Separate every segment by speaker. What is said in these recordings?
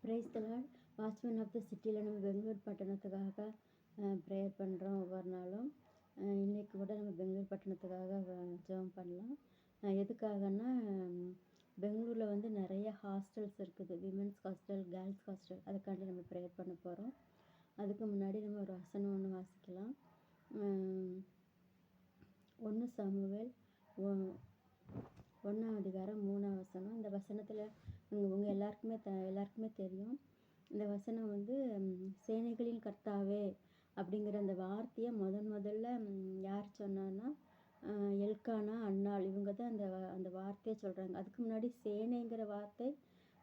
Speaker 1: Price the lord. Watchman of the சிட்டியில் நம்ம Bangalore பட்டணத்துக்காக prayer பண்ணுறோம் ஒவ்வொரு நாளும். இன்றைக்கி கூட நம்ம பெங்களூர் பட்டணத்துக்காக ஜெபம் பண்ணலாம். எதுக்காகன்னா, பெங்களூரில் வந்து நிறைய ஹாஸ்டல்ஸ் இருக்குது. Women's hostel, girls hostel. அதுக்காண்டி நம்ம ப்ரேயர் பண்ண போகிறோம். அதுக்கு முன்னாடி நம்ம ஒரு வசனம் ஒன்று வாசிக்கலாம். 1 சாமுவேல் 1ஆம் அதிகாரம் 3ஆம் வசனம். இந்த வசனத்தில் உங்கள் எல்லாருக்குமே தெரியும். இந்த வசனம் வந்து சேனைகளின் கர்த்தாவே அப்படிங்கிற அந்த வார்த்தையை முதல்ல யார் சொன்னான்னா, எல்கானா, அன்னாள், இவங்க தான் அந்த வார்த்தையை சொல்கிறாங்க. அதுக்கு முன்னாடி சேனைங்கிற வார்த்தை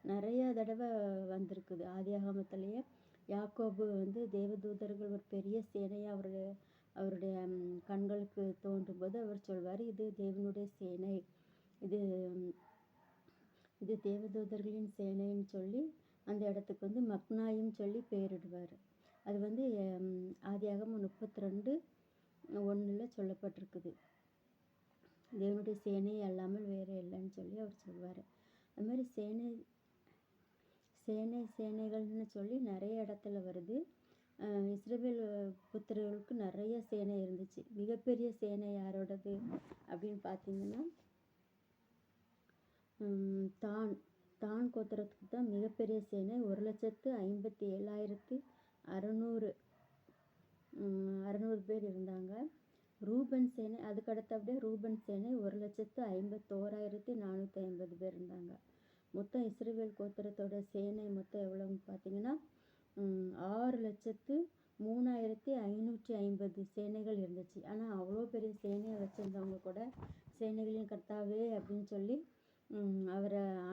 Speaker 1: நிறைய தடவை வந்திருக்குது. ஆதியாகமத்திலேயே யாக்கோபு வந்து தேவதூதர்கள் ஒரு பெரிய சேனையை அவருடைய கண்களுக்கு தோன்றும் போது அவர் சொல்வார், இது தேவனுடைய சேனை, இது தேவதூதர்களின் சேனைன்னு சொல்லி அந்த இடத்துக்கு வந்து மக்னாயும் சொல்லி பெயரிடுவார். அது வந்து ஆதியாகமம் 32:1 சொல்லப்பட்டிருக்குது. தேவனுடைய சேனை அல்லாமல் வேறு இல்லைன்னு சொல்லி அவர் சொல்வார். அது மாதிரி சேனைகள்னு சொல்லி நிறைய இடத்துல வருது. இஸ்ரவேல் புத்திரர்களுக்கு நிறைய சேனை இருந்துச்சு. மிகப்பெரிய சேனை யாரோடது அப்படின்னு பார்த்தீங்கன்னா, தான் கோத்திரத்துக்கு தான் மிகப்பெரிய சேனை. 1,57,600 பேர் இருந்தாங்க. ரூபன் சேனை அதுக்கு அடுத்தபடியே ரூபன் சேனை 1,51,450 பேர் இருந்தாங்க. மொத்தம் இஸ்ரவேல் கோத்திரத்தோட சேனை மொத்தம் எவ்வளோன்னு பார்த்தீங்கன்னா 6,03,550 சேனைகள் இருந்துச்சு. ஆனால் அவ்வளோ பெரிய சேனையை வச்சுருந்தவங்க கூட சேனைகளின் கர்த்தாவே அப்படின்னு சொல்லி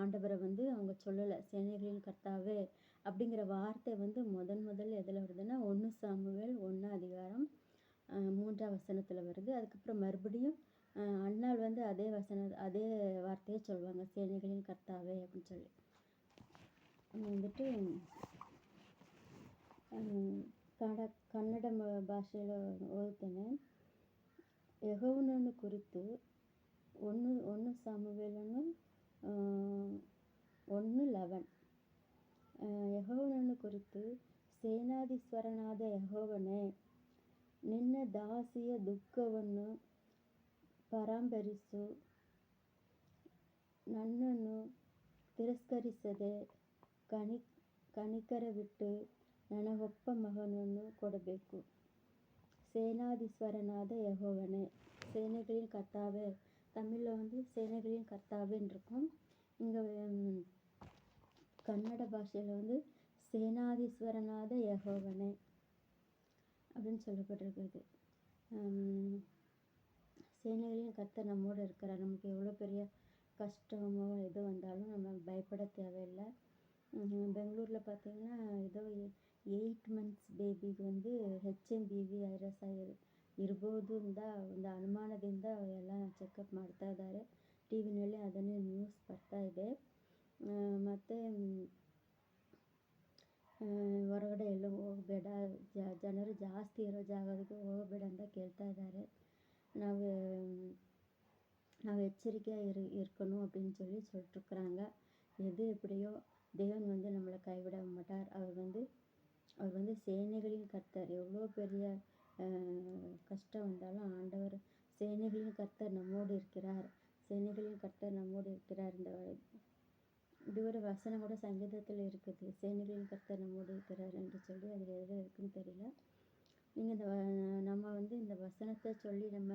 Speaker 1: ஆண்டவரை வந்து அவங்க சொல்லலை. சேனைகளின் கர்த்தாவே அப்படிங்கிற வார்த்தை வந்து முதல்ல எதில் வருதுன்னா 1 சாமுவேல் 1ஆம் அதிகாரம் 3ஆம் வசனத்தில் வருது. அதுக்கப்புறம் மறுபடியும் அன்னாள் வந்து அதே வார்த்தையை சொல்லுவாங்க, சேனைகளின் கர்த்தாவே அப்படின்னு சொல்லி. வந்துட்டு கன்னட பாஷையில் ஓதுத்தேன். யெகோவனு குறித்து 1 சாமுவேல் 1:11 ಯೆಹೋವನನ್ನು ಕುರಿತು, ಸೇನಾಧೀಶ್ವರನಾದ ಯೆಹೋವನೇ, ನಿನ್ನ ದಾಸಿಯ ದುಃಖವನ್ನು ಪರಾಂಬರಿಸು, ನನ್ನನ್ನು ತಿರಸ್ಕರಿಸದೆ ಕನಿಕರವಿಟ್ಟು ನನಗೊಬ್ಬ ಮಗನನ್ನು ಕೊಡಬೇಕು. சேனாதீஸ்வரனாத யெகோவனே, சேனைகளின் கர்த்தாவே. தமிழில் வந்து சேனைகளின் கர்த்தாவேன்னு இருக்கும். இங்கே கன்னட பாஷையில் வந்து சேனாதீஸ்வரனாத யெகோவனே அப்படின்னு சொல்லப்பட்டிருக்குது. சேனைகளின் கர்த்தர் நம்மோடு இருக்கிறார். நமக்கு எவ்வளோ பெரிய கஷ்டமோ எது வந்தாலும் நம்ம பயப்பட தேவையில்லை. பெங்களூரில் பார்த்திங்கன்னா ஏதோ 8 months ಬೇಬಿಗೆ வந்து HMBV ವೈರಸ್ ಇರ್ಬೋದು ಅಂತ ಒಂದು ಅನುಮಾನದಿಂದ ಎಲ್ಲ ಚೆಕಪ್ ಮಾಡ್ತಾ ಇದ್ದಾರೆ. ಟಿವಿನಲ್ಲಿ ಅದನ್ನೇ ನ್ಯೂಸ್ ಬರ್ತಾ ಇದೆ. ಮತ್ತು ಹೊರಗಡೆ ಎಲ್ಲೂ ಹೋಗಬೇಡ, ಜನರು ಜಾಸ್ತಿ ಇರೋ ಜಾಗಕ್ಕೆ ಹೋಗಬೇಡ ಅಂತ ಕೇಳ್ತಾ இದ್ದಾರೆ. ನಾವು எச்சரிக்கையாக இருக்கணும் அப்படின்னு சொல்லிட்டுருக்குறாங்க. எது எப்படியோ தேவன் வந்து நம்மளை கைவிட மாட்டார். அவர் வந்து சேனைகளின் கர்த்தர். எவ்வளோ பெரிய கஷ்டம் வந்தாலும் ஆண்டவர் சேனைகளின் கர்த்தர் நம்மோடு இருக்கிறார். சேனைகளின் கர்த்தர் நம்மோடு இருக்கிறார். இப்படி ஒரு வசனம் கூட சங்கீதத்தில் இருக்குது, சேனைகளின் கர்த்தர் நம்மோடு இருக்கிறார் என்று சொல்லி. அதில் எது இருக்குன்னு தெரியல. நீங்கள் நம்ம வந்து இந்த வசனத்தை சொல்லி நம்ம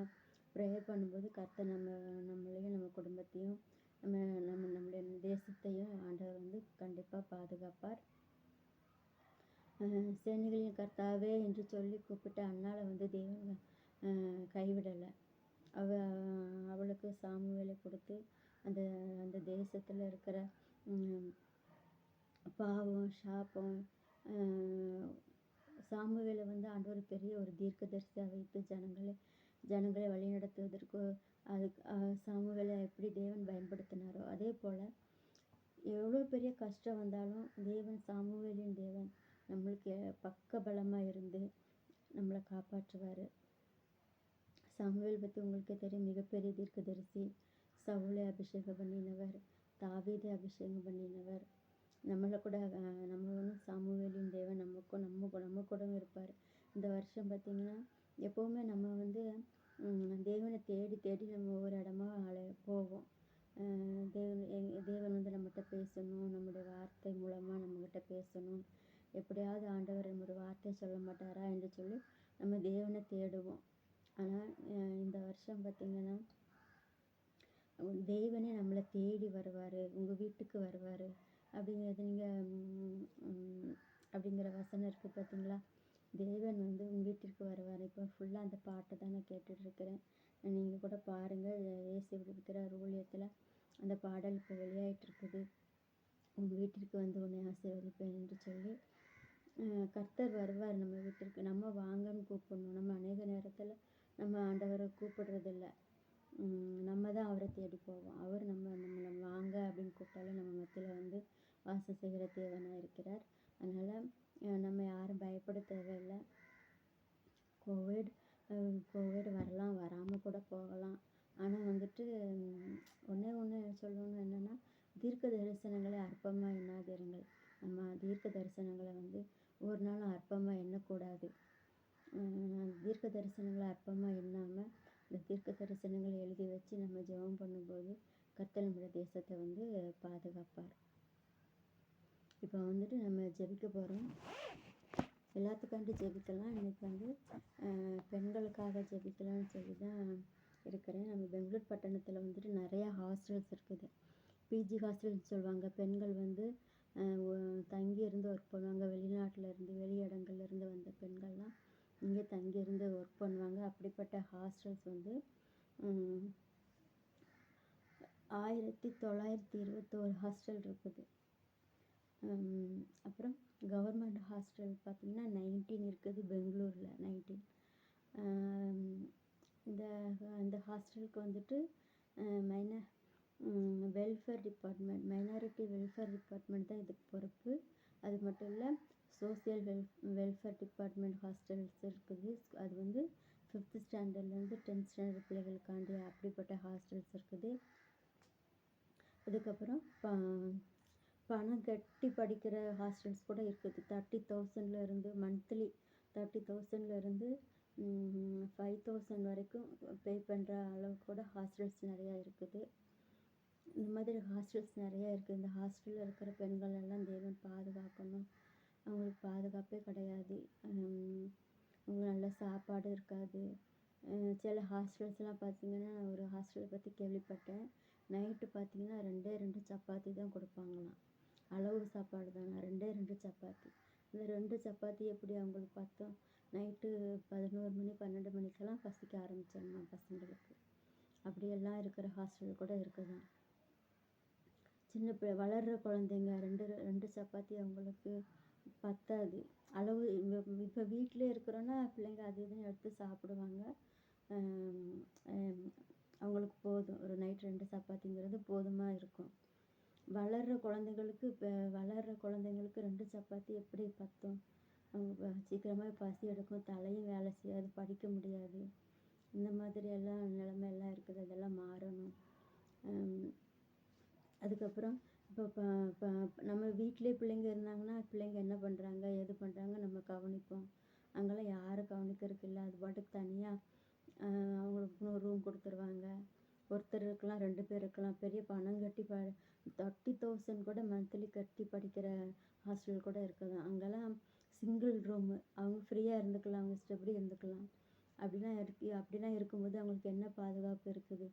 Speaker 1: ப்ரேயர் பண்ணும்போது கர்த்தர் நம்மளையும் நம்ம குடும்பத்தையும் நம்மளுடைய தேசத்தையும் ஆண்டவர் வந்து கண்டிப்பாக பாதுகாப்பார். சேனைகளின் கர்த்தாவே என்று சொல்லி கூப்பிட்டு அன்னாளை வந்து தேவன் கைவிடலை. அவளுக்கு சாமுவேலை கொடுத்து அந்த தேசத்தில் இருக்கிற பாவம் சாபம், சாமுவேலை வந்து ஆண்டவர் பெரிய ஒரு தீர்க்கதரிசியாக வைத்து ஜனங்களை வழிநடத்துவதற்கு சாமுவேலை எப்படி தேவன் பயன்படுத்தினாரோ அதே போல் எவ்வளோ பெரிய கஷ்டம் வந்தாலும் தேவன், சாமுவேலின் தேவன் நம்மளுக்கு பக்க பலமாக இருந்து நம்மளை காப்பாற்றுவார். சாமுவேல் பற்றி உங்களுக்கே தெரியும், மிகப்பெரிய தீர்க்கதரிசி. சவுலை அபிஷேகம் பண்ணினவர், தாவீதை அபிஷேகம் பண்ணினவர். நம்மளை நம்மளை கூட நம்மளும் சாமுவேலின் தேவன் நம்ம கூட இருப்பார். இந்த வருஷம் பார்த்திங்கன்னா எப்போவுமே நம்ம வந்து தேவனை தேடி தேடி நம்ம ஒவ்வொரு இடமா போவோம். தேவன் வந்து நம்மகிட்ட பேசணும், நம்முடைய வார்த்தை மூலமாக நம்மகிட்ட பேசணும். எப்படியாவது ஆண்டவர் நம்முடைய வார்த்தை சொல்ல மாட்டாரா என்று சொல்லி நம்ம தேவனை தேடுவோம். ஆனால் இந்த வருஷம் பார்த்திங்கன்னா தேவனே நம்மளை தேடி வருவார், உங்கள் வீட்டுக்கு வருவார் அப்படிங்கிறது அப்படிங்கிற வசனம் இருக்குது பார்த்தீங்களா. தேவன் வந்து உங்கள் வீட்டிற்கு வருவார். இப்போ ஃபுல்லாக அந்த பாட்டை தான் நான் கேட்டுட்ருக்கிறேன். நீங்கள் கூட பாருங்கள், இயேசு இருக்கிற ஊழியத்தில் அந்த பாடல் இப்போ வெளியாகிட்டுருக்குது. உங்கள் வீட்டிற்கு வந்து உன்னை ஆசீர்வதிப்பேன் என்று சொல்லி கர்த்தர் வருவார் நம்ம வீட்டிற்கு. நம்ம வாங்கன்னு கூப்பிடணும். நம்ம அநேக நேரத்தில் நம்ம ஆண்டவரை கூப்பிடுறதில்ல, நம்ம தான் அவரை தேடி போவோம். அவர் நம்மளை வாங்க அப்படின்னு கூப்பிட்டாலே நம்ம மத்தியில் வந்து வாசம் செய்கிற தேவனாக இருக்கிறார். அதனால் நம்ம யாரும் பயப்பட தேவையில்லை. கோவிட் வரலாம், வராமல் கூட போகலாம். ஆனால் வந்துட்டு ஒன்று சொல்லணும் என்னென்னா, தீர்க்க தரிசனங்களை அற்பமாக எண்ணாதிருங்கள். நம்ம தீர்க்க தரிசனங்களை வந்து ஒரு நாளும் அற்பமாக எண்ணக்கூடாது. தீர்க்க தரிசனங்களை அற்பமாக எண்ணாமல் இந்த தீர்க்க தரிசனங்களை எழுதி வச்சு நம்ம ஜெபம் பண்ணும்போது கர்த்தர் நம்முடைய தேசத்தை வந்து பாதுகாப்பார். இப்போ வந்துட்டு நம்ம ஜெபிக்க போகிறோம். எல்லாத்துக்காண்டி ஜெபிக்கலாம். இன்றைக்கி வந்து பெண்களுக்காக ஜெபிக்கலாம்னு சொல்லி தான் இருக்கிறேன். நம்ம பெங்களூர் பட்டணத்தில் வந்துட்டு நிறையா ஹாஸ்டல்ஸ் இருக்குது. பிஜி ஹாஸ்டல்னு சொல்லுவாங்க. பெண்கள் வந்து தங்கி இருந்து ஒர்க் பண்ணுவாங்க. வெளிநாட்டில் இருந்து வெளி இடங்கள்லேருந்து வந்த பெண்கள்லாம் இங்கே தங்கியிருந்து ஒர்க் பண்ணுவாங்க. அப்படிப்பட்ட ஹாஸ்டல்ஸ் வந்து 1921 ஹாஸ்டல் இருக்குது. அப்புறம் கவர்மெண்ட் ஹாஸ்டல் பார்த்திங்கன்னா 19 இருக்குது. பெங்களூரில் 19. இந்த ஹாஸ்டலுக்கு வந்துட்டு welfare department, minority welfare department தான் இதுக்கு பொறுப்பு. அது மட்டும் இல்லை, சோசியல் வெல்ஃபேர் டிபார்ட்மெண்ட் ஹாஸ்டல்ஸ் இருக்குது. அது வந்து 5th ஸ்டாண்டர்ட்லேருந்து 10th ஸ்டாண்டர்ட் பிள்ளைகளுக்காண்டி அப்படிப்பட்ட ஹாஸ்டல்ஸ் இருக்குது. அதுக்கப்புறம் பணம் கட்டி படிக்கிற ஹாஸ்டல்ஸ் கூட இருக்குது. 30,000 மந்த்லி 30,000 5,000 வரைக்கும் பே பண்ணுற அளவுக்கு கூட ஹாஸ்டல்ஸ் நிறையா இருக்குது. இந்த மாதிரி ஹாஸ்டல்ஸ் நிறையா இருக்குது. இந்த ஹாஸ்டலில் இருக்கிற பெண்கள் எல்லாம் தேவன் பாதுகாக்கணும். அவங்களுக்கு பாதுகாப்பே கிடையாது. அவங்களுக்கு நல்ல சாப்பாடு இருக்காது. சில ஹாஸ்டல்ஸ்லாம் பார்த்திங்கன்னா, ஒரு ஹாஸ்டலை பற்றி கேள்விப்பட்டேன். நைட்டு பார்த்திங்கன்னா 2 சப்பாத்தி தான் கொடுப்பாங்களாம். அளவு சாப்பாடு தானே, 2 சப்பாத்தி. இந்த 2 சப்பாத்தி எப்படி அவங்களுக்கு பார்த்தோம், நைட்டு 11 மணி 12 மணிக்கெல்லாம் பசிக்க ஆரம்பிச்சிடணுமா பசங்களுக்கு. அப்படியெல்லாம் இருக்கிற ஹாஸ்டல் கூட இருக்குதான். சின்ன வளர்கிற குழந்தைங்க 2 சப்பாத்தி அவங்களுக்கு பத்தாது. அளவு இப்போ வீட்டிலே இருக்கிறோன்னா பிள்ளைங்க அது இதுன்னு எடுத்து சாப்பிடுவாங்க. அவங்களுக்கு போதும். ஒரு நைட் 2 சப்பாத்திங்கிறது போதுமாக இருக்கும். வளர்கிற குழந்தைங்களுக்கு 2 சப்பாத்தி எப்படி பத்தும்? அவங்க சீக்கிரமாக பசி எடுக்கும், தலையும் வேலை செய்யாது, படிக்க முடியாது. இந்த மாதிரி எல்லாம் நிலைமையெல்லாம் இருக்குது. அதெல்லாம் மாறணும். அதுக்கப்புறம் இப்போ நம்ம வீட்டிலே பிள்ளைங்க இருந்தாங்கன்னா பிள்ளைங்க என்ன பண்ணுறாங்க ஏது பண்ணுறாங்க நம்ம கவனிப்போம். அங்கெல்லாம் யாரும் கவனிக்கிறதுக்கு இல்லை. அது பாட்டுக்கு தனியாக அவங்களுக்குன்னு ஒரு ரூம் கொடுத்துருவாங்க. ஒருத்தர் இருக்கலாம், 2 பேர் இருக்கலாம். பெரிய பணம் கட்டி 30,000 கூட மந்த்லி கட்டி படிக்கிற ஹாஸ்டல் கூட இருக்குது. அங்கெல்லாம் சிங்கிள் ரூமு, அவங்க ஃப்ரீயாக இருந்துக்கலாம், அவங்க இஷ்டப்படி இருந்துக்கலாம். அப்படிலாம் இருக்கும்போது அவங்களுக்கு என்ன பாதுகாப்பு இருக்குது?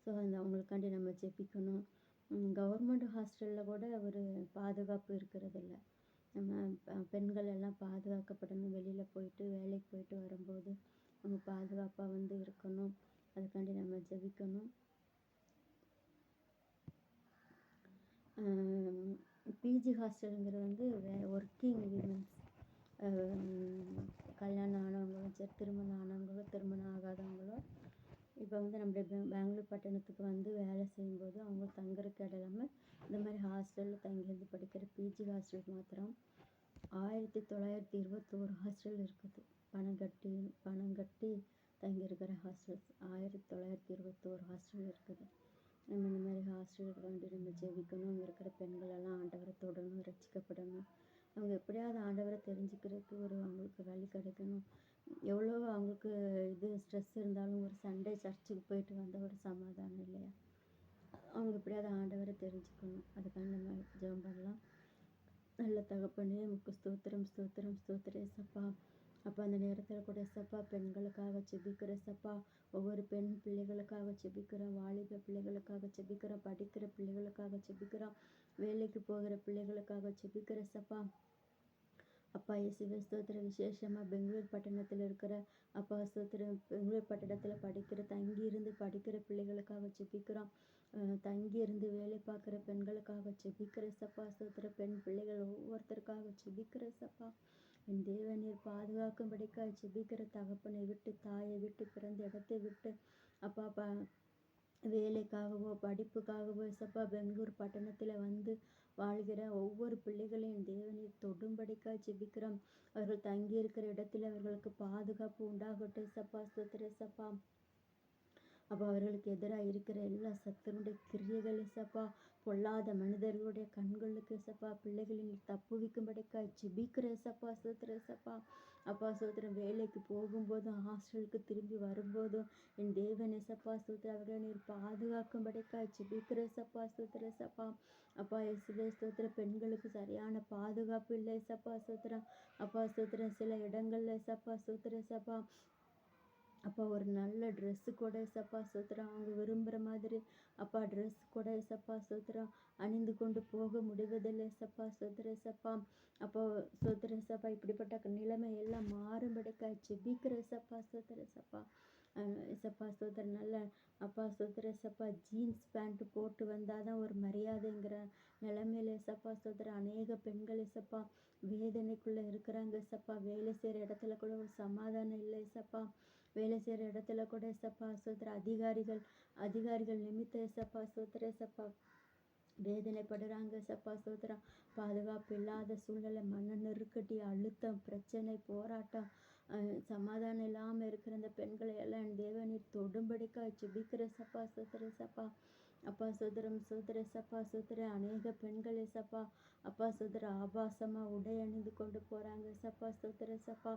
Speaker 1: ஸோ அவங்களுக்காண்டி நம்ம ஜெபிக்கணும். கவர்மெண்ட் ஹாஸ்டலில் கூட ஒரு பாதுகாப்பு இருக்கிறதில்ல. நம்ம பெண்கள் எல்லாம் பாதுகாக்கப்படணும். வெளியில் போயிட்டு வேலைக்கு போயிட்டு வரும்போது அவங்க பாதுகாப்பாக வந்து இருக்கணும். அதுக்காண்டி நம்ம ஜெபிக்கணும். பிஜி ஹாஸ்டலுங்கிறது வந்து ஒர்க்கிங் விமன்ஸ், கல்யாணம் ஆனவங்களும் சரி, திருமணம் ஆனவங்களும் திருமணம் ஆகாதவங்களும் இப்போ வந்து நம்முடைய பெங்களூர் பட்டணத்துக்கு வந்து வேலை செய்யும்போது அவங்க தங்குறதுக்கு இடம் இல்லாமல் இந்த மாதிரி ஹாஸ்டலில் தங்கியிருந்து படிக்கிற பிஜி ஹாஸ்டல் மாத்திரம் 1921 ஹாஸ்டல் இருக்குது. பணம் கட்டி தங்கியிருக்கிற ஹாஸ்டல்ஸ் 1921 ஹாஸ்டல் இருக்குது. நம்ம இந்த மாதிரி ஹாஸ்டலுக்கு வேண்டி நம்ம ஜெபிக்கணும். அங்கே இருக்கிற பெண்களெல்லாம் ஆண்டவரை ரட்சிக்கப்படணும். அவங்க எப்படியாவது ஆண்டவரை தெரிஞ்சுக்கிறதுக்கு அவங்களுக்கு வழி கிடைக்கணும். எவ்வளோ அவங்களுக்கு ஸ்ட்ரெஸ் இருந்தாலும் ஒரு சண்டே சர்ச்சுக்கு போயிட்டு வந்த ஒரு சமாதானம் இல்லையா? அவங்க எப்படியாவது ஆண்டவரை தெரிஞ்சுக்கணும். அதுக்காக நம்ம ஜெபம் பண்ணலாம். நல்ல தகப்பனே, உமக்கு ஸ்தோத்திரம் ஸ்தோத்திரம் ஸ்தோத்திரம் ஏசப்பா. அப்போ அந்த நேரத்தில் கூட ஏசப்பா பெண்களுக்காக செபிக்கிற ஏசப்பா, ஒவ்வொரு பெண் பிள்ளைகளுக்காக செபிக்கிறோம், வாலிப பிள்ளைகளுக்காக செபிக்கிறோம், படிக்கிற பிள்ளைகளுக்காக செபிக்கிறோம், வேலைக்கு போகிற பிள்ளைகளுக்காக செபிக்கிற ஏசப்பா. அப்பா இயேசுவே ஸ்தோத்திரம். விசேஷமாக பெங்களூர் பட்டணத்தில் இருக்கிற அப்பா ஸ்தோத்திரம், பெங்களூர் பட்டணத்தில் தங்கி இருந்து படிக்கிற பிள்ளைகளுக்காக செபிக்கிறோம். தங்கி இருந்து வேலை பார்க்குற பெண்களுக்காக செபிக்கிற சப்பா ஸ்தோத்திரம். பெண் பிள்ளைகள் ஒவ்வொருத்தருக்காக செபிக்கிற சப்பா. என் தேவநீர் பாதுகாக்கும்படிக்காக செபிக்கிற தகப்பனை விட்டு, தாயை விட்டு, பிறந்த இடத்தை விட்டு அப்பா வேலைக்காகவோ படிப்புக்காகவோ சப்பா பெங்களூர் பட்டணத்தில் வந்து வாழ்கிற ஒவ்வொரு பிள்ளைகளையும் தேவநீர் தொடும்படிக்காக செபிக்கிறோம். அவர்கள் தங்கி இருக்கிற இடத்துல அவர்களுக்கு பாதுகாப்பு உண்டாகட்டும் சப்பா ஸ்தோத்திர சப்பா. அப்போ அவர்களுக்கு எதிராக இருக்கிற எல்லா சத்துருடைய கிரியைகளை சப்பா, பொல்லாத மனிதர்களுடைய கண்களுக்கு சப்பா பிள்ளைகளின் தப்புவிக்கும்படிக்காய் ஜெபிக்கிற சப்பா சோத்திர சப்பா. அப்பா சோத்திரம், வேலைக்கு போகும்போதும் ஹாஸ்டலுக்கு திரும்பி வரும்போதும் என் தேவனை சப்பா சோத்திர அவர்களை நீர் பாதுகாக்கும்படிக்காய் ஜெபிக்கிற சப்பா சோத்திர சப்பா. அப்பா இயேசுவே ஸ்தோத்திர. பெண்களுக்கு சரியான பாதுகாப்பு இல்லை சப்பா சோத்திரம். அப்பா சோத்திரம், சில இடங்கள்ல சப்பா சோத்திர சப்பா அப்பா ஒரு நல்ல ட்ரெஸ்ஸு கூட சப்பா சோத்திரம், அவங்க விரும்புகிற மாதிரி அப்பா ட்ரெஸ் கூட சப்பா சோத்திரம் அணிந்து கொண்டு போக முடிவதில்லை சப்பா சோத்திர சப்பா. அப்போ சோத்திர சப்பா, இப்படிப்பட்ட நிலைமை எல்லாம் மாறும்படிக்காய் செபிக்கிற சப்பா சோத்திர சப்பா. சப்பா சோத்திர நல்ல அப்பா சோத்திர சப்பா, ஜீன்ஸ் பேண்ட் போட்டு வந்தால் தான் ஒரு மரியாதைங்கிற நிலைமையில சப்பா சோத்திர அநேக பெண்களை சப்பா வேதனைக்குள்ளே இருக்கிறாங்க சப்பா. வேலை செய்கிற இடத்துல கூட ஒரு சமாதானம் இல்லை சப்பா. வேலை செய்கிற இடத்துல கூட சப்பா சோத்திர அதிகாரிகள் நிமித்த சப்பா சோத்திர சப்பா வேதனைப்படுறாங்க சப்பா சோத்திரம். பாதுகாப்பு இல்லாத சூழ்நிலை, மன நெருக்கடி, அழுத்தம், பிரச்சனை, போராட்டம், சமாதானம் இல்லாமல் இருக்கிற அந்த பெண்களை எல்லாம் தேவநீர் தொடும்படிக்காய் ஜெபிக்கிற சப்பா சோத்திர சப்பா. அப்பா சோதரம் சோதர சப்பா சோதர அநேக பெண்களை சப்பா அப்பா சோதர ஆபாசமாக உடை அணிந்து கொண்டு போகிறாங்க சப்பா சோதர சப்பா.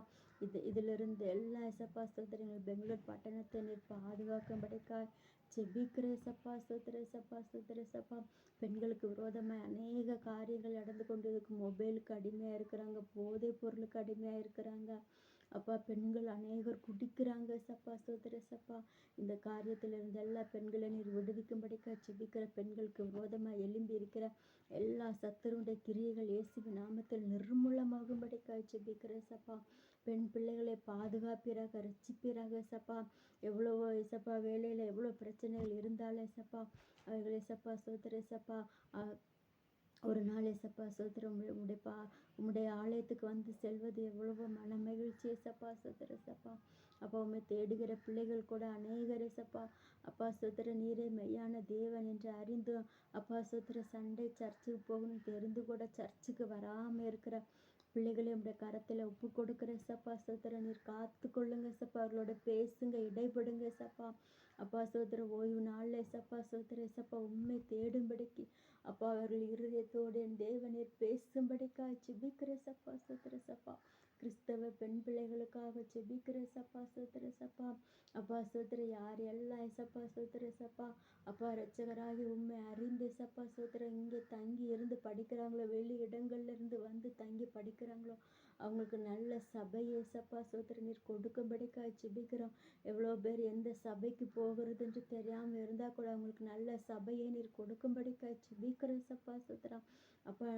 Speaker 1: இதிலிருந்து எல்லா சப்பா சோதரங்கள் பெங்களூர் பட்டணத்தை நீர் பாதுகாக்கும்படிக்காய் செபிக்கிற சப்பா சோதர சப்பா சோதர சப்பா. பெண்களுக்கு விரோதமாக அநேக காரியங்கள் நடந்து கொண்டு இருக்கும். மொபைலுக்கு அடிமையாக இருக்கிறாங்க, போதைப் பொருளுக்கு அடிமையாக இருக்கிறாங்க அப்பா. பெண்கள் அநேகர் குடிக்கிறாங்க சப்பா சோதர சப்பா. இந்த காரியத்திலிருந்து எல்லா பெண்களை நீர் விடுவிக்கும்படிக்க செபிக்கிற பெண்களுக்கு விரோதமாக எழும்பி இருக்கிற எல்லா சத்துருடைய கிரியைகள் இயேசுவின் நாமத்தில் நிர்மூலமாகும்படிக்க செபிக்கிற சப்பா. பெண் பிள்ளைகளை பாதுகாப்பீராக, ரட்சிப்பீராக சப்பா. எவ்வளவோ சப்பா வேலையில் எவ்வளோ பிரச்சனைகள் இருந்தாலே சப்பா அவைகளை சப்பா சோதர சப்பா ஒரு நாள் சப்பா சோத்திரம் உம்முடைய ஆலயத்துக்கு வந்து செல்வது எவ்வளவோ மன மகிழ்ச்சி சப்பா சோத்திர சப்பா. அப்பா உண்மை தேடுகிற பிள்ளைகள் கூட அநேகரை சப்பா அப்பா சோத்திர நீரே மெய்யான தேவன் என்று அறிந்து அப்பா சோத்திர சண்டே சர்ச்சுக்கு போகணும் தெரிந்து கூட சர்ச்சுக்கு வராமல் இருக்கிற பிள்ளைகளை உடைய கரத்தில் ஒப்பு கொடுக்குற சப்பா சோத்திர நீர் காத்து கொள்ளுங்க சப்பா. அவர்களோட பேசுங்க, இடைப்படுங்க சப்பா. அப்பா சோத்திர ஓய்வு நாளில் சப்பா சோத்திர சப்பா உண்மை தேடும்படிக்கு அப்பா அவர்கள் இருதயத்தோடு என் தேவநீர் பேசும்படிக்காக செபிக்கிற சப்பா சோத்திர சப்பா. கிறிஸ்தவ பெண் பிள்ளைகளுக்காக செபிக்கிற சப்பா சோத்திர சப்பா. அப்பா சோத்திர யார் எல்லாம் சப்பா சோத்திர சப்பா அப்பா ரட்சகராகி உண்மை அறிந்து சப்பா சோத்திர இங்கே தங்கி இருந்து படிக்கிறாங்களோ, வெளி இடங்கள்ல இருந்து வந்து தங்கி படிக்கிறாங்களோ அவங்களுக்கு நல்ல சபையை சப்பா சோத்திர நீர் கொடுக்கும்படிக்காக செபிக்கிறோம். எவ்வளோ பேர் எந்த சபைக்கு போகிறதுன்னு தெரியாமல் இருந்தால் கூட அவங்களுக்கு நல்ல சபையை நீர் கொடுக்கும்படிக்காக செபிக்கிற சப்பா சோத்திரம். அப்பா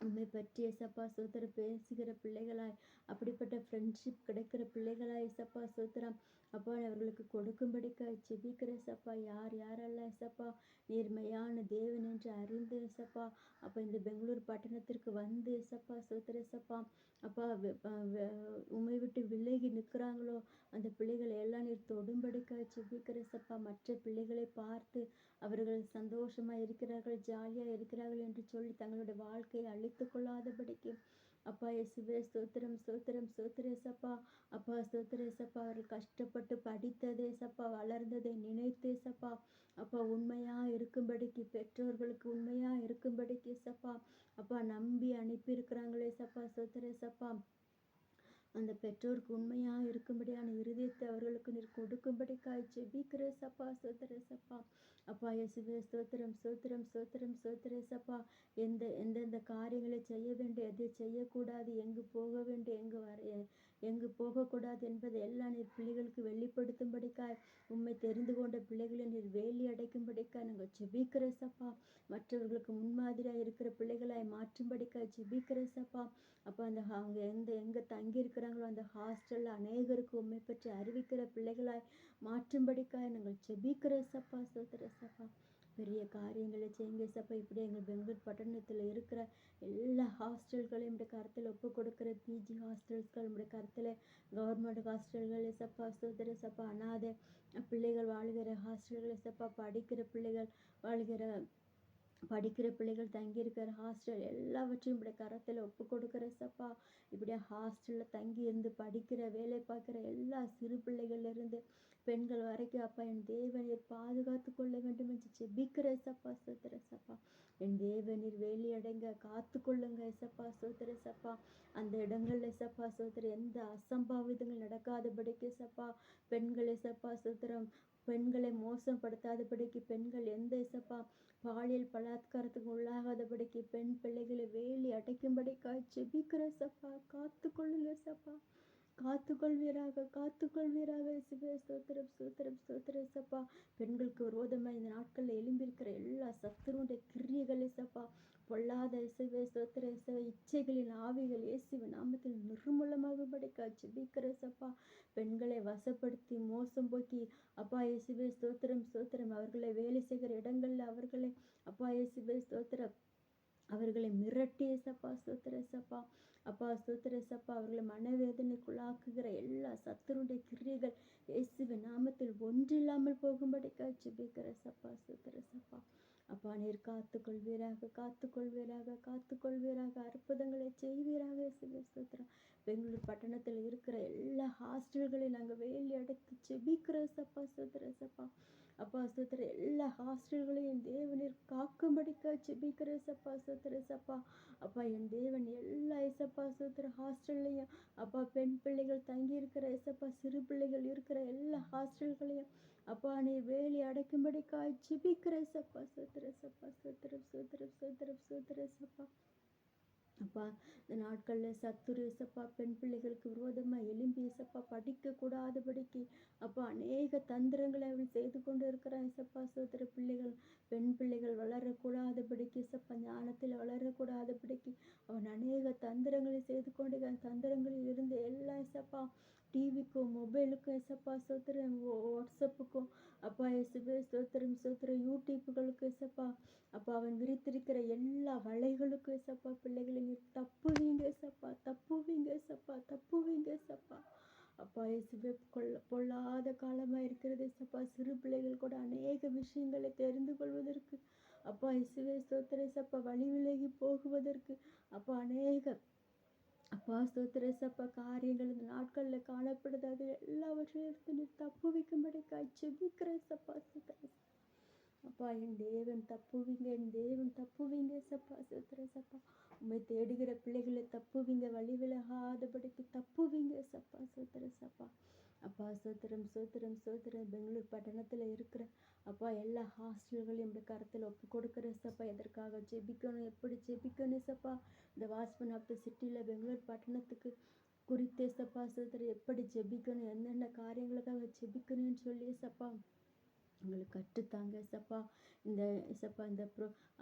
Speaker 1: உண்மை பற்றிய சப்பா சோத்திரம் பேசுகிற பிள்ளைகளாய், அப்படிப்பட்ட ஃப்ரெண்ட்ஷிப் கிடைக்கிற பிள்ளைகளாய் சப்பா சோத்திரம் அப்பா அவர்களுக்கு கொடுக்கும்படிக்காய் செபிக்கிற சப்பா. யாரெல்லாம் சப்பா நேர்மையான தேவன் என்று அறிந்து சப்பா அப்போ இந்த பெங்களூர் பட்டணத்திற்கு வந்து சப்பா சோத்திர சப்பா அப்பா உண்மை விட்டு விலகி நிற்கிறாங்களோ அந்த பிள்ளைகளை எல்லாம் நீர் தொடும்படிக்காய் செபிக்கிற சப்பா. மற்ற பிள்ளைகளை பார்த்து அவர்கள் சந்தோஷமாக இருக்கிறார்கள், ஜாலியாக இருக்கிறார்கள் என்று சொல்லி தங்களுடைய வாழ்க்கையை அழித்து கொள்ளாதபடிக்கு அப்பா இயேசுவே ஸ்தோத்திரம் ஸ்தோத்திரம் ஸ்தோத்திர சப்பா. அப்பா ஸ்தோத்திர சப்பா அவர்கள் கஷ்டப்பட்டு படித்ததே சப்பா, வளர்ந்ததை நினைத்தே சப்பா அப்பா உண்மையாக இருக்கும்படிக்கு, பெற்றோர்களுக்கு உண்மையாக இருக்கும்படிக்கு சப்பா அப்பா அப்பா நம்பி அனுப்பியிருக்கிறாங்களே சப்பா சோத்திர சப்பா. அந்த பெற்றோருக்கு உண்மையா இருக்கும்படியான இருதயத்தை அவர்களுக்கு நீர் கொடுக்கும்படிக்காய் ஜெபிக்கிற சப்பா சோத்திர சப்பா. அப்பா இயேசுவே ஸ்தோத்திரம் ஸ்தோத்திரம் ஸ்தோத்திரம் ஸ்தோத்திர சப்பா. எந்தெந்த காரியங்களை செய்ய வேண்டும், எதை செய்யக்கூடாது, எங்கு போக வேண்டும், எங்கு போகக்கூடாது என்பதை எல்லாம் நீர் பிள்ளைகளுக்கு வெளிப்படுத்தும்படிக்காய், உண்மை தெரிந்து கொண்ட பிள்ளைகளை நீர் வேலி அடைக்கும்படிக்காய் நாங்கள் ஜெபிக்கிற சப்பா. மற்றவர்களுக்கு முன்மாதிரியாக இருக்கிற பிள்ளைகளாய் மாற்றும்படிக்காய் ஜெபிக்கிற சப்பா. அப்போ அவங்க எங்கே தங்கியிருக்கிறாங்களோ அந்த ஹாஸ்டலில் அநேகருக்கு உண்மை பற்றி அறிவிக்கிற பிள்ளைகளாய் மாற்றும்படிக்காய் நாங்கள் ஜெபிக்கிற சப்பா சோத்திர சப்பா. பெரிய காரியங்களை செய்யுங்க சப்பா. இப்படி எங்கள் பெங்களூர் பட்டணத்தில் இருக்கிற எல்லா ஹாஸ்டல்களையும் நம்முடைய கருத்தில் ஒப்பு கொடுக்குற பிஜி ஹாஸ்டல்ஸ்கள் நம்முடைய கருத்தில், கவர்மெண்ட் ஹாஸ்டல்கள் சப்பா சோதர சப்பா, அனாதை பிள்ளைகள் வாழ்கிற ஹாஸ்டல்களை சப்பா, படிக்கிற பிள்ளைகள் தங்கியிருக்கிற ஹாஸ்டல் எல்லாவற்றையும் இப்படி கரத்தில் ஒப்பு கொடுக்குற சப்பா. இப்படியா ஹாஸ்டலில் தங்கி இருந்து படிக்கிற வேலை பார்க்குற எல்லா சிறு பிள்ளைகள்லேருந்து பெண்கள் வரைக்கும் அப்பா என் தேவநீர் பாதுகாத்து கொள்ள வேண்டும் என்று ஜெபிக்கிற சப்பா சோத்திர சப்பா. என் தேவநீர் வேலி அடைங்க காத்து கொள்ளுங்க சப்பா சோத்திர சப்பா. அந்த இடங்கள்ல சப்பா சோத்திர எந்த அசம்பாவிதங்கள் நடக்காதபடிக்கு சப்பா. பெண்களை சப்பா சோத்திரம் பெண்களை மோசப்படுத்தாதபடிக்கு, பெண்கள் எந்த சப்பா பாலியல் பலாத்காரத்துக்கு உள்ளாகாதபடிக்கு பெண் பிள்ளைகளை வேலி அடைக்கும்படிக்காய் ஜெபிக்கிற சப்பா. காத்து கொள்ளுங்க சப்பா, காத்துக்கொள்வீராக சிவே ஸ்தோத்திரம் ஸ்தோத்திரம் ஸ்தோத்திர சப்பா. பெண்களுக்கு விரோதமாக இந்த நாட்களில் எழும்பியிருக்கிற எல்லா சத்துருடைய கிரியைகளை சப்பா, பொல்லாத இசைவே ஸ்தோத்திர இசைவை இச்சைகளின் ஆவிகள் இயேசுவின் நாமத்தில் நிர்மூலமாகும்படிக்காய் ஜெபிக்கிற சப்பா. பெண்களை வசப்படுத்தி மோசம் போக்கி அப்பா இயேசுவே ஸ்தோத்திரம் ஸ்தோத்திரம் அவர்களை வேலை செய்கிற இடங்கள்ல அவர்களை அப்பா இயேசுவே ஸ்தோத்திரம் அவர்களை மிரட்டிய சப்பா ஸ்தோத்திர சப்பா. அப்பா ஸ்தோத்திர சப்பா. அவர்களை மனவேதனைக்குள்ளாக்குகிற எல்லா சத்துருடைய கிரியைகள் இயேசுவின் நாமத்தில் ஒன்றில்லாமல் போகும்படிக்காய் ஜெபிக்கிற சப்பா ஸ்தோத்திர சப்பா. அப்பா நீர் காத்துக்கொள்வீராக அற்புதங்களை செய்வீராக இயேசுவே ஸ்தோத்திரம். பெங்களூர் பட்டணத்தில் இருக்கிற எல்லா ஹாஸ்டல்களையும் நாங்கள் வேலி அடைத்து ஜெபிக்கிற சப்பா ஸ்தோத்திர சப்பா. அப்பா ஸ்தோத்திர எல்லா ஹாஸ்டல்களையும் தேவனீர் காக்கும்படிக்காய் ஜெபிக்கிற சப்பா ஸ்தோத்திர சப்பா. அப்பா என் தேவன் எல்லா இசப்பா ஸ்தோத்திர ஹாஸ்டல்லையும் அப்பா பெண் பிள்ளைகள் தங்கி இருக்கிற இசப்பா சிறு பிள்ளைகள் இருக்கிற எல்லா ஹாஸ்டல்களையும் அப்பா நீ வேலி அடைக்கும்படிக்காய் ஜெபிக்கிற சப்பா ஸ்தோத்திர சப்பா ஸ்தோத்திரம் ஸ்தோத்திரம் ஸ்தோத்திரம் ஸ்தோத்திர சப்பா. அப்பா இந்த நாட்களில் சத்துரு இசப்பா பெண் பிள்ளைகளுக்கு விரோதமாக எழும்பி இசப்பா படிக்கக்கூடாதபடிக்கு அப்பா அநேக தந்திரங்களை அவன் செய்து கொண்டு இருக்கிறான் இசப்பா சோதர பெண் பிள்ளைகள் வளரக்கூடாதபடிக்கு இசப்பா ஞானத்தில் வளரக்கூடாதபடிக்கு அவன் அநேக தந்திரங்களை செய்து கொண்டு தந்திரங்களில் இருந்து எல்லா இசப்பா டிவிக்கும் மொபைலுக்கும் இசப்பா சோத்திரம் வாட்ஸ்அப்புக்கும் அப்பா இயேசுவே ஸ்தோத்திரம் யூடியூப்புகளுக்கும் இசப்பா அப்பா அவன் விரித்திருக்கிற எல்லா வலைகளுக்கும் இசப்பா பிள்ளைகளை நீர் தப்புவீங்க சப்பா. அப்பா இயேசுவே பொல்லாத காலமாக இருக்கிறது சப்பா. சிறு பிள்ளைகள் கூட அநேக விஷயங்களை தெரிந்து கொள்வதற்கு அப்பா இயேசுவே ஸ்தோத்திர சப்பா வழி விலகி போகுவதற்கு அப்பா அநேக அப்பா ஸ்தோத்திர சப்பா காரியங்கள் இந்த நாட்களில் காணப்படுது. அது எல்லாவற்றையும் எடுத்து நீர் தப்புவிக்கும்படிக்காய் ஜெபிக்கிற சப்பா ஸ்தோத்திர அப்பா என் தேவன் தப்புவீங்க சப்பா ஸ்தோத்திர சப்பா. உண்மை தேடுகிற பிள்ளைகளை தப்புவீங்க, வழி விலகாதபடிக்கு தப்புவீங்க சப்பா ஸ்தோத்திர சப்பா. அப்பா சோத்திரம் பெங்களூர் பட்டணத்தில் இருக்கிற அப்பா எல்லா ஹாஸ்டல்களையும் இந்த கருத்தில் ஒப்பு கொடுக்குற சப்பா. எதற்காக ஜெபிக்கணும், எப்படி ஜெபிக்கணும் சப்பா. இந்த வாட்ச்மேன் ஆஃப் த சிட்டியில் பெங்களூர் பட்டணத்துக்கு குறித்தே சப்பா சோத்திரம் எப்படி ஜெபிக்கணும், என்னென்ன காரியங்களுக்காக ஜெபிக்கணும்னு சொல்லி சப்பா உங்களுக்கு கற்றுத்தாங்க சப்பா. இந்த சப்பா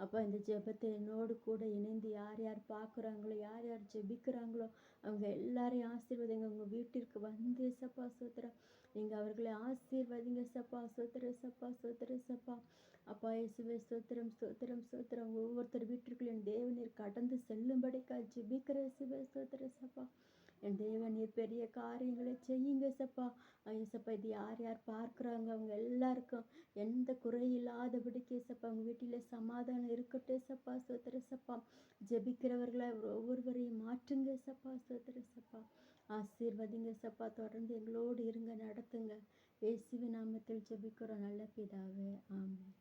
Speaker 1: அப்பா இந்த ஜெபத்தை என்னோடு கூட இணைந்து யார் யார் பார்க்குறாங்களோ, யார் யார் ஜெபிக்கிறாங்களோ அவங்க எல்லாரையும் ஆசீர்வதிங்க. உங்கள் வீட்டிற்கு வந்து சப்பா சோத்திரம் நீங்கள் அவர்களை ஆசீர்வதிங்க சப்பா சோத்திர சப்பா. அப்பா இயேசுவே ஸ்தோத்திரம் ஒவ்வொருத்தர் வீட்டிற்குள்ளையும் தேவநீர் கடந்து செல்லும்படிக்கா ஜெபிக்கிற இயேசுவே ஸ்தோத்திர சப்பா. என் தேவநீர் பெரிய காரியங்களை செய்யுங்க சப்பா. சப்பா இது யார் யார் பார்க்குறாங்க அவங்க எல்லாருக்கும் எந்த குறையில்லாதபடிக்கு சப்பா அவங்க வீட்டில் சமாதானம் இருக்கட்டும் சப்பா சோத்திர சப்பா. ஜெபிக்கிறவர்களை ஒவ்வொருவரையும் மாற்றுங்க சப்பா சோத்திர சப்பா. ஆசீர்வதிங்க சப்பா. தொடர்ந்து எங்களோடு இருங்க, நடத்துங்க. இயேசுவின் நாமத்தில் ஜெபிக்கிறோம் நல்ல பிதாவே, ஆமென்.